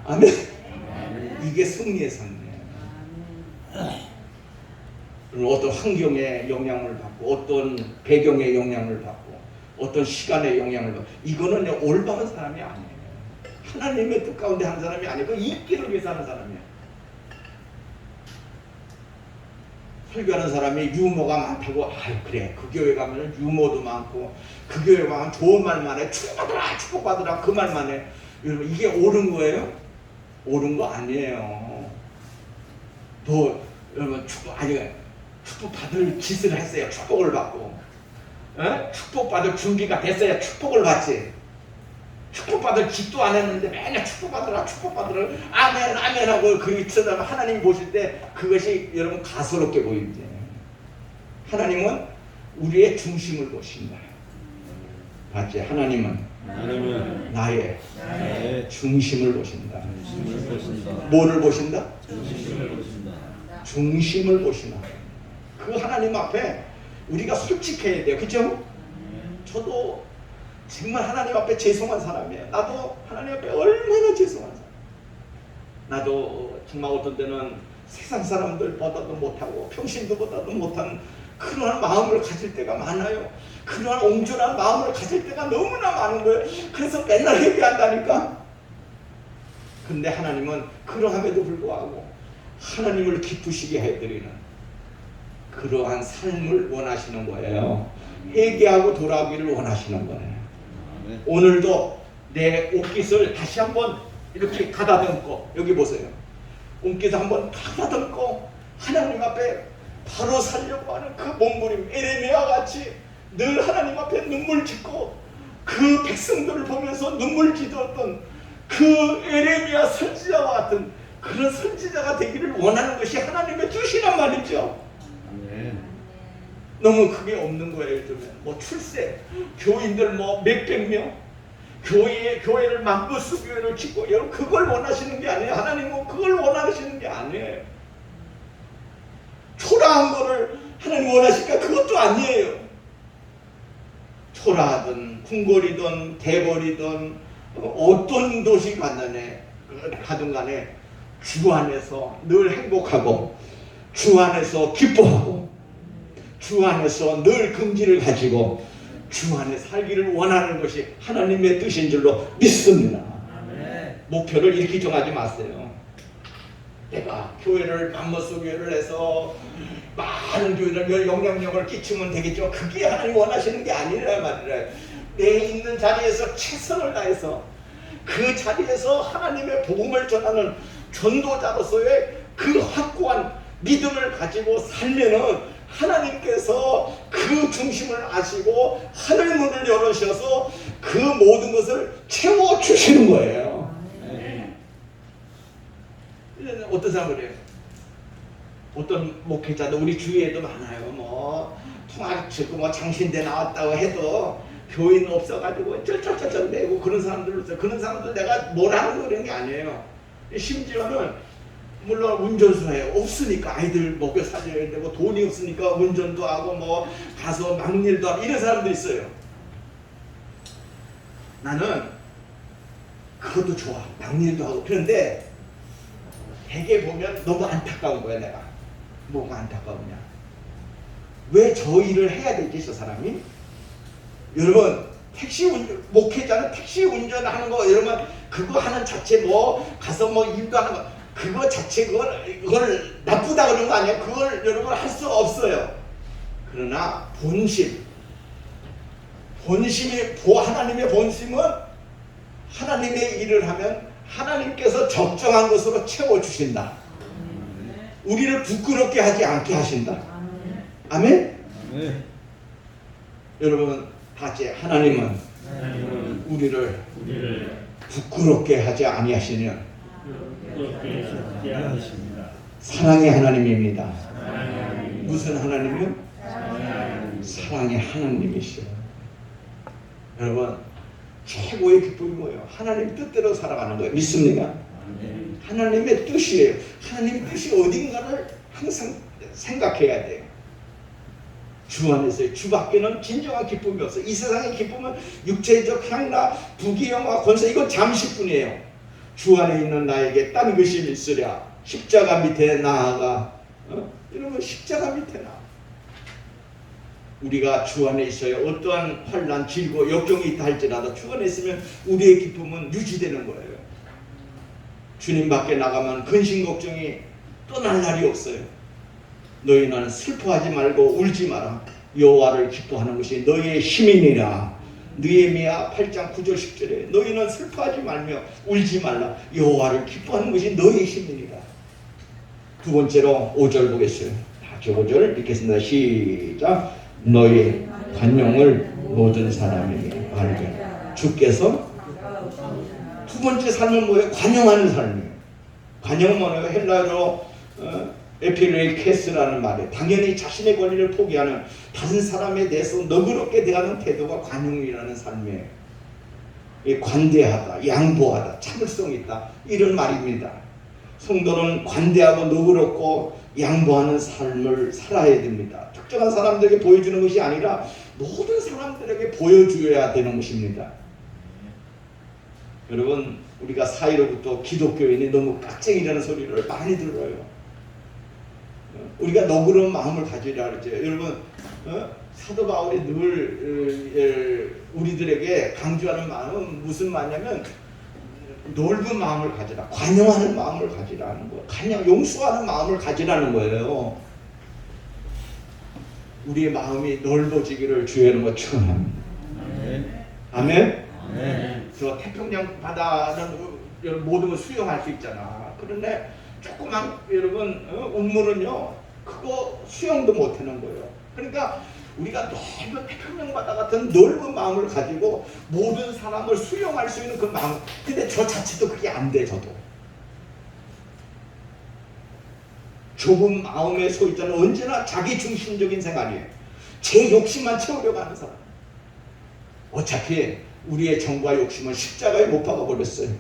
아멘. 이게 승리의 삶이에요. 어떤 환경의 영향을 받고 어떤 배경의 영향을 받고 어떤 시간의 영향을 받고 이거는 올바른 사람이 아니에요. 하나님의 뜻 가운데 한 사람이 아니고 인기를 위해서 하는 사람이야. 설교하는 사람이 유머가 많다고 그래 그 교회 가면 유머도 많고 그 교회 가면 좋은 말만 해. 축복받으라 축복받으라 그 말만 해. 여러분 이게 옳은 거예요? 옳은 거 아니에요. 여러분 축복받을 짓을 했어요. 축복을 받고 축복받을 준비가 됐어야 축복을 받지. 축복받을 짓도 안 했는데 맨날 축복받으라 아멘 아멘 하고 그 쳐다보면 하나님 보실 때 그것이 여러분 가소롭게 보입니다. 하나님은 우리의 중심을 보신다. 맞지? 하나님은 나의 중심을 보신다. 뭐를 보신다? 중심을 보신다. 중심을 보시는 그 하나님 앞에 우리가 솔직해야 돼요. 그죠? 저도 정말 하나님 앞에 죄송한 사람이에요. 나도 하나님 앞에 얼마나 죄송한 사람. 나도 정말 어떤 때는 세상 사람들보다도 못하고 평신도보다도 못한 그러한 마음을 가질 때가 많아요. 그러한 옹졸한 마음을 가질 때가 너무나 많은 거예요. 그래서 맨날 회개한다니까. 근데 하나님은 그러함에도 불구하고 하나님을 기쁘시게 해드리는 그러한 삶을 원하시는 거예요. 회개하고 돌아오기를 원하시는 거예요. 아멘. 오늘도 내 옷깃을 다시 한번 이렇게 가다듬고, 여기 보세요. 옷깃을 한번 가다듬고 하나님 앞에 바로 살려고 하는 그 몸부림, 에레미야와 같이 늘 하나님 앞에 눈물 짓고 그 백성들을 보면서 눈물 짓었던 그 에레미야 선지자와 같은 그런 선지자가 되기를 원하는 것이 하나님의 뜻이란 말이죠. 아멘. 너무 그게 없는 거예요. 요즘에 뭐 출세, 교인들 뭐 몇백 명, 교회를 만부스 교회를 짓고, 여러분 그걸 원하시는 게 아니에요. 하나님은 그걸 원하시는 게 아니에요. 초라한 거를 하나님 원하실까? 그것도 아니에요. 초라하든 궁궐이든 대궐이든 어떤 도시 가든 간에 주 안에서 늘 행복하고 주 안에서 기뻐하고 주 안에서 늘 긍지를 가지고 주 안에 살기를 원하는 것이 하나님의 뜻인 줄로 믿습니다. 목표를 이렇게 정하지 마세요. 내가 교회를 맘모스 교회를 해서 많은 교회를 영향력을 끼치면 되겠죠. 그게 하나님 원하시는 게 아니라 말이라. 내 있는 자리에서 최선을 다해서 그 자리에서 하나님의 복음을 전하는 전도자로서의 그 확고한 믿음을 가지고 살면은 하나님께서 그 중심을 아시고 하늘 문을 열으셔서 그 모든 것을 채워주시는 거예요. 어떤 사람은 그래요. 어떤 목회자도 우리 주위에도 많아요. 뭐 통화 듣고 뭐 장신대 나왔다고 해도 교인 없어가지고 쩔쩔쩔쩔 내고 그런 사람들 있어요. 그런 사람들 내가 뭐라는 그런 게 아니에요. 심지어는 물론 운전수예요. 없으니까 아이들 먹여 살려야 되고 돈이 없으니까 운전도 하고 뭐 가서 막일도 하고 이런 사람도 있어요. 나는 그것도 좋아. 막일도 하고. 그런데 되게 보면 너무 안타까운 거야. 내가 뭐가 안타까우냐, 왜 저 일을 해야 되지 저 사람이? 여러분 택시 목회자는 택시 운전하는 거 여러분 그거 하는 자체 뭐 가서 뭐 일도 하는 거 그거 자체 그걸 나쁘다 그러는 거 아니에요. 그걸 여러분 할 수 없어요. 그러나 본심이 하나님의 본심은 하나님의 일을 하면 하나님께서 적정한 것으로 채워주신다. 우리를 부끄럽게 하지 않게 하신다. 아멘? 아멘. 여러분 같이 하나님은 우리를 부끄럽게 하지 아니하시는 사랑의 하나님입니다. 무슨 하나님이요? 사랑의 하나님이시오. 여러분 최고의 기쁨이 뭐예요? 하나님 뜻대로 살아가는 거예요. 믿습니까? 하나님의 뜻이에요. 하나님의 뜻이 어딘가를 항상 생각해야 돼요. 주 안에서요. 주 밖에는 진정한 기쁨이 없어요. 이 세상의 기쁨은 육체적 향락, 부귀영화, 권세 이건 잠시뿐이에요. 주 안에 있는 나에게 딴 것이 있으랴. 십자가 밑에 나아가 이러면 십자가 밑에 나아가. 우리가 주 안에 있어요. 어떠한 환난, 질고, 역경이 있다 할지라도 주 안에 있으면 우리의 기쁨은 유지되는 거예요. 주님 밖에 나가면 근심 걱정이 떠날 날이 없어요. 너희는 슬퍼하지 말고 울지 마라. 여호와를 기뻐하는 것이 너희의 힘이니라. 느헤미야 8장 9절 10절에 너희는 슬퍼하지 말며 울지 말라. 여호와를 기뻐하는 것이 너희의 힘이니라. 두 번째로 5절 보겠어요. 다 5절 읽겠습니다. 시작. 너희 관용을 모든 사람에게 알게. 주께서 두 번째 삶은 뭐예요? 관용하는 삶이에요. 관용은 뭐예요? 헬라어로 에필레이케스라는 말이에요. 당연히 자신의 권리를 포기하는 다른 사람에 대해서 너그럽게 대하는 태도가 관용이라는 삶이에요. 관대하다, 양보하다, 참을성 있다 이런 말입니다. 성도는 관대하고 너그럽고 양보하는 삶을 살아야 됩니다. 특정한 사람들에게 보여주는 것이 아니라 모든 사람들에게 보여줘야 되는 것입니다. 여러분, 우리가 사이로부터 기독교인이 너무 깍쟁이라는 소리를 많이 들어요. 우리가 너그러운 마음을 가지라 그러죠. 여러분, 사도 바울이 늘 우리들에게 강조하는 마음은 무슨 말이냐면 넓은 마음을 가지라, 관용하는 마음을 가지라는 거예요. 용서하는 마음을 가지라는 거예요. 우리의 마음이 넓어지기를 주의 이름으로 축원합니다. 아멘. 아멘. 저 태평양 바다는 모든 걸 수용할 수 있잖아. 그런데 조그만 여러분 우물은요 그거 수용도 못하는 거예요. 그러니까 우리가 넓은 태평양 바다 같은 넓은 마음을 가지고 모든 사람을 수용할 수 있는 그 마음. 근데 저 자체도 그게 안 돼. 저도 좁은 마음의 소유자는 언제나 자기 중심적인 생활이에요. 제 욕심만 채우려고 하는 사람. 어차피 우리의 정과 욕심은 십자가에 못 박아 버렸어요.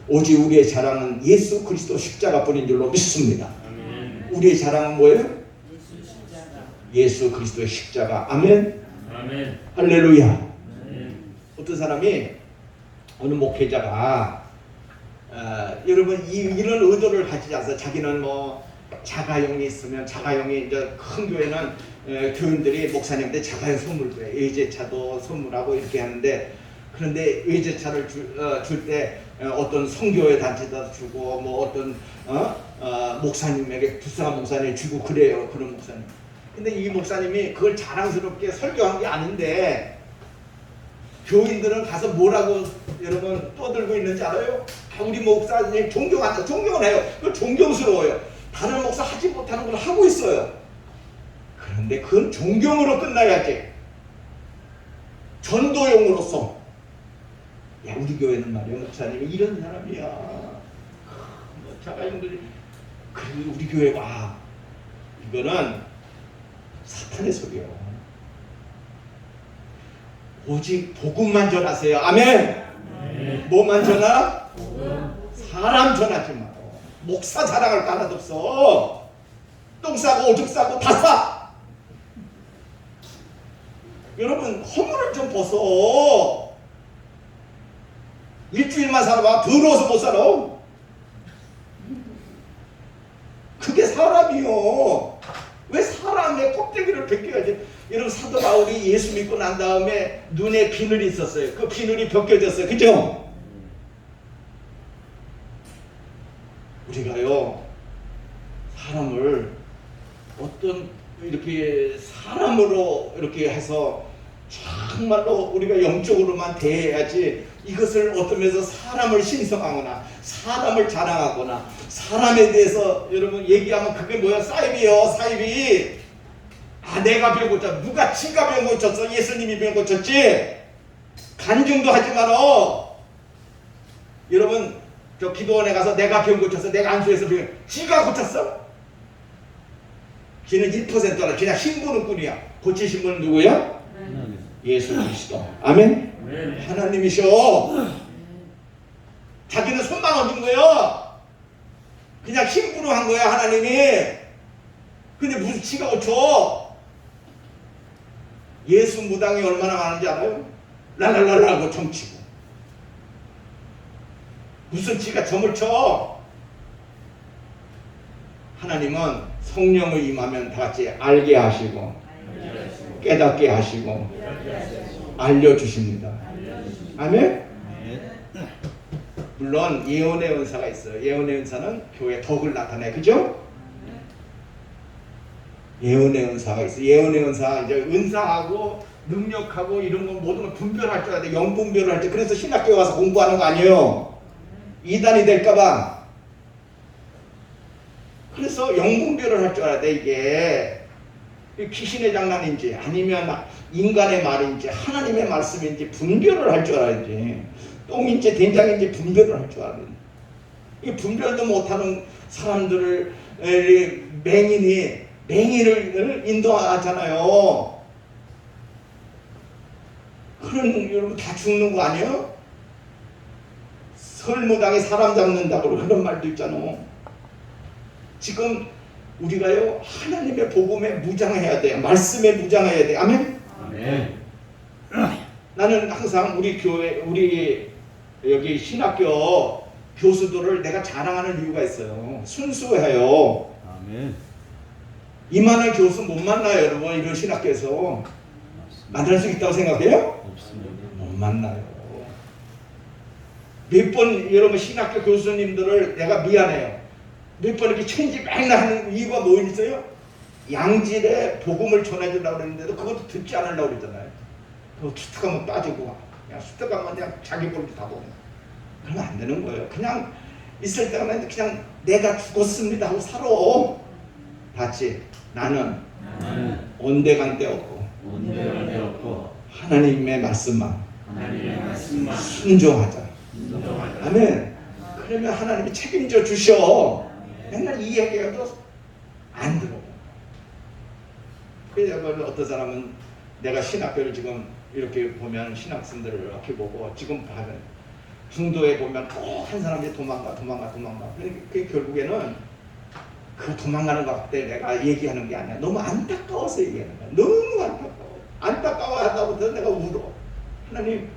오직 우리의 자랑은 예수 그리스도 십자가뿐인 줄로 믿습니다. 아멘. 우리의 자랑은 뭐예요? 예수 그리스도의 십자가. 아멘. 아멘. 할렐루야. 아멘. 어떤 사람이 어느 목회자가 여러분 이런 의도를 가지지 않아서 자기는 뭐 자가용이 있으면 자가용이 이제 큰 교회는 교인들이 목사님한테 자가용 선물도 해. 외제차도 선물하고 이렇게 하는데 그런데 외제차를 줄 때 어떤 선교회 단체다 주고 뭐 어떤 목사님에게 불쌍한 목사님 주고 그래요. 그런 목사님. 근데 이 목사님이 그걸 자랑스럽게 설교한 게 아닌데 교인들은 가서 뭐라고 여러분 떠들고 있는지 알아요? 우리 목사님 존경한다. 존경은 해요. 그 존경스러워요. 다른 목사 하지 못하는 걸 하고 있어요. 그런데 그건 존경으로 끝나야지. 전도용으로서. 야, 우리 교회는 말이야, 목사님이 이런 사람이야. 뭐 자가용들이 그리고 우리 교회 와. 이거는 사탄의 소리요. 오직 복음만 전하세요. 아멘. 뭐만 전하? 사람 전하지 마. 목사 자랑할 거 하나도 없어. 똥 싸고 오줌 싸고 다 싸. 여러분 허물을 좀 벗어. 일주일만 살아봐. 더러워서 못 살아. 그게 사람이요. 왜 사람의 껍데기를 벗겨야지. 여러분 사도 바울이 예수 믿고 난 다음에 눈에 비늘이 있었어요. 그 비늘이 벗겨졌어요. 그죠? 우리가요 사람을 어떤 이렇게 사람으로 이렇게 해서 정말로 우리가 영적으로만 대해야지 이것을 어떤 면에서 사람을 신성하거나 사람을 자랑하거나 사람에 대해서 여러분 얘기하면 그게 뭐야? 사이비요. 사이비. 아 내가 병 고쳤어. 누가 지가 병 고쳤어? 예수님이 병 고쳤지. 간증도 하지 마라. 여러분 저 기도원에 가서 내가 병 고쳤어. 내가 안수해서 병. 지가 고쳤어? 지는 1%라. 그냥 신부는 뿐이야. 고치신 분은 누구야? 예수 그리스도. 아멘. 네. 하나님이셔. 자기는 손만 얹은 거야. 그냥 힘으로 한 거야 하나님이. 근데 무슨 지가 고쳐? 예수 무당이 얼마나 많은지 알아요? 랄랄랄라 하고 점치고 무슨 지가 점을 쳐? 하나님은 성령을 임하면 다 같이 알게 하시고 깨닫게 하시고 알려주십니다. 아멘? 물론 예언의 은사가 있어요. 예언의 은사는 교회 덕을 나타내. 그죠? 예언의 은사가 있어요. 예언의 은사 이제 은사하고 능력하고 이런 거 모든 걸 분별할 줄 알아야 돼. 영분별을 할 때. 그래서 신학교에 와서 공부하는 거 아니에요. 이단이 될까봐. 그래서 영분별을 할 줄 알아야 돼. 이게 귀신의 장난인지 아니면 인간의 말인지 하나님의 말씀인지 분별을 할 줄 알아야지. 똥인지 된장인지 분별을 할 줄 알아야 돼. 이 분별도 못하는 사람들을 맹인을 인도하잖아요. 그런 여러분 다 죽는 거 아니에요? 설무당에 사람 잡는다고 그런 말도 있잖아. 지금 우리가요 하나님의 복음에 무장해야 돼요. 말씀에 무장해야 돼요. 아멘. 아멘. 나는 항상 우리 교회 우리 여기 신학교 교수들을 내가 자랑하는 이유가 있어요. 순수해요. 아멘. 이만한 교수 못 만나요, 여러분. 이런 신학교에서 만날 수 있다고 생각해요? 없습니다. 못 만나요. 몇 번 여러분 신학교 교수님들을 내가 미안해요. 몇 번 이렇게 천지 맨날 하는 이유가 뭐 있어요? 양질의 복음을 전해주려고 그랬는데도 그것도 듣지 않으려고 그러잖아요. 그거 수특하면 빠지고 그냥 수특하면 그냥 자기 볼로 다 보고 그러면 안 되는 거예요. 그냥 있을 때는 그냥 내가 죽었습니다 하고 살아. 봤지? 나는 온데간데 없고 온데가 되었고 하나님의 말씀만 하나님의 말씀만 순종하자. 순종하자. 아멘. 그러면 하나님이 책임져 주셔. 맨날 이 얘기해도 안 들어. 그래서 어떤 사람은 내가 신학교를 지금 이렇게 보면 신학생들을 이렇게 보고 지금 봐면 중도에 보면 꼭 한 사람이 도망가. 그 결국에는 그 도망가는 것 같아 내가 얘기하는 게 아니야. 너무 안타까워서 얘기하는 거야. 너무 안타까워. 안타까워하다부터 내가 울어. 하나님,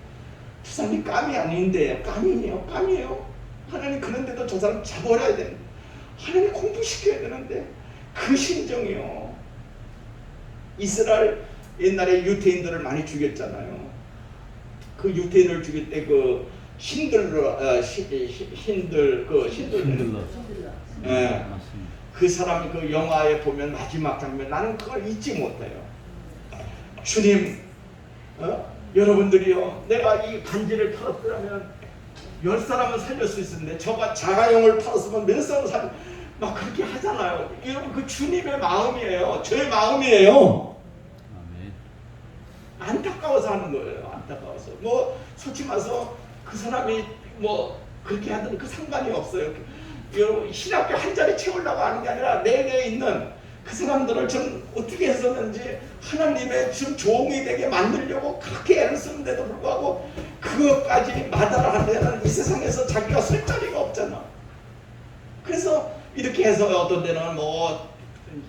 저 사람이 깜이 아닌데 깜이에요. 하나님 그런데도 저 사람 잡아버려야 되는데 하나님 공부시켜야 되는데 그 심정이요. 이스라엘 옛날에 유태인들을 많이 죽였잖아요. 그 유태인을 죽일 때 그 신들러. 예. 맞습니다. 그 사람이 그 영화에 보면 마지막 장면 나는 그걸 잊지 못해요. 주님, 여러분들이요, 내가 이 간지를 털었더라면 10사람은 살릴 수 있었는데 저가 자가용을 털었으면 몇 사람을 살릴 막 그렇게 하잖아요. 여러분 그 주님의 마음이에요. 저의 마음이에요. 아멘. 안타까워서 하는 거예요. 안타까워서. 뭐 솔직히 말해서 그 사람이 뭐 그렇게 하든 그 상관이 없어요. 여러분 신학교 한 자리 채우려고 하는 게 아니라 내게 있는 그 사람들을 좀 어떻게 해서든지 하나님의 좀 종이 되게 만들려고 그렇게 애를 쓰는데도 불구하고 그것까지 마다를 하면 이 세상에서 자기가 쓸 자리가 없잖아. 그래서 이렇게 해서 어떤 데는 뭐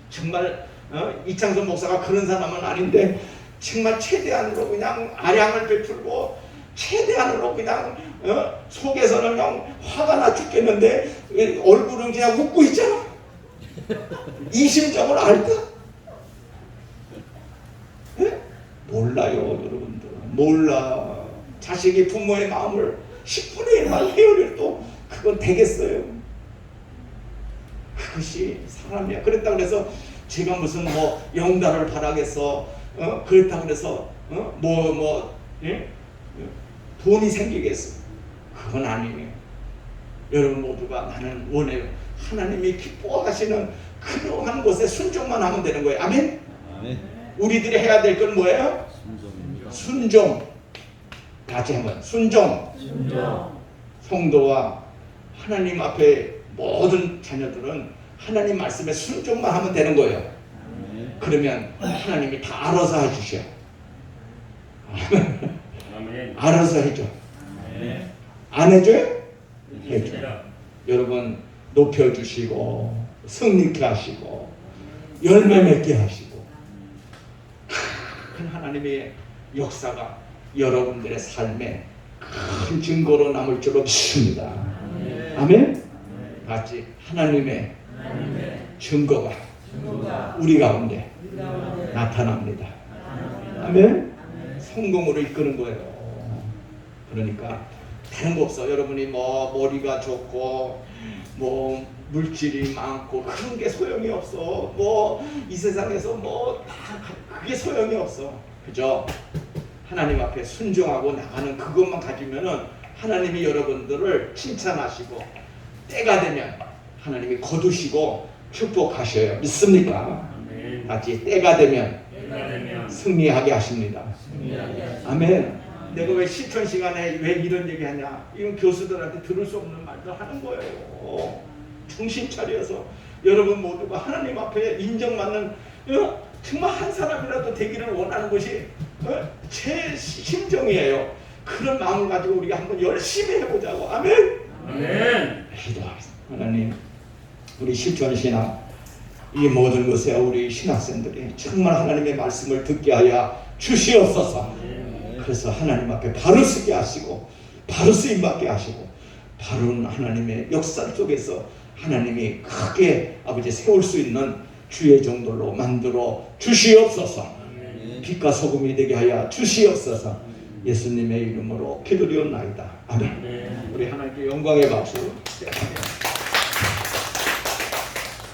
정말 이창선 목사가 그런 사람은 아닌데 정말 최대한으로 그냥 아량을 베풀고 최대한으로 그냥 속에서는 그냥 화가 나 죽겠는데 얼굴은 그냥 웃고 있잖아. 이 심정을 알까? 네? 몰라요, 여러분들. 몰라. 자식이 부모의 마음을 10분의 1만 헤어릴 또 그건 되겠어요. 그것이 사람이야. 그랬다 그래서 제가 무슨 뭐 영달을 바라겠어. 그랬다 그래서 예? 돈이 생기겠어. 그건 아니에요. 여러분 모두가 나는 원해요. 하나님이 기뻐하시는 그러한 곳에 순종만 하면 되는 거예요. 아멘? 아멘. 우리들이 해야 될 건 뭐예요? 순종입니다. 순종. 다시 한번 순종. 순종. 성도와 하나님 앞에 모든 자녀들은 하나님 말씀에 순종만 하면 되는 거예요. 아멘. 그러면 하나님이 다 알아서 해주셔. 아멘. 알아서 해줘. 아멘. 안 해줘요? 해줘. 해주시라. 여러분 높여주시고 승리케 하시고 열매 맺게 하시고 큰 하나님의 역사가 여러분들의 삶에 큰 증거로 남을 줄로 믿습니다. 아멘? 같이 하나님의 증거가 우리 가운데 나타납니다. 아멘? 성공으로 이끄는 거예요. 그러니까 다른 거 없어. 여러분이 뭐 머리가 좋고 뭐 물질이 많고 그런 게 소용이 없어. 뭐 이 세상에서 뭐 그게 소용이 없어. 그죠? 하나님 앞에 순종하고 나가는 그것만 가지면은 하나님이 여러분들을 칭찬하시고 때가 되면 하나님이 거두시고 축복하셔요. 믿습니까? 아멘. 같이 때가 되면 때가 되면 승리하게 하십니다. 승리하게 하시고. 아멘. 내가 왜 실천 시간에 왜 이런 얘기하냐? 이건 교수들한테 들을 수 없는 말도 하는 거예요. 정신 차려서 여러분 모두가 하나님 앞에 인정받는 정말 한 사람이라도 되기를 원하는 것이 제 심정이에요. 그런 마음을 가지고 우리가 한번 열심히 해보자고. 아멘. 아멘. 기도하겠습니다. 하나님, 우리 실천신앙 이 모든 것에 우리 신학생들이 정말 하나님의 말씀을 듣게 하여 주시옵소서. 그래서 하나님 앞에 바로 서게 하시고 바로 쓰임받게 하시고 바른 하나님의 역사 속에서 하나님이 크게 아버지 세울 수 있는 주의 종들로 만들어 주시옵소서. 빛과 소금이 되게 하여 주시옵소서. 예수님의 이름으로 기도드리옵나이다. 아멘. 우리 하나님께 영광의 박수.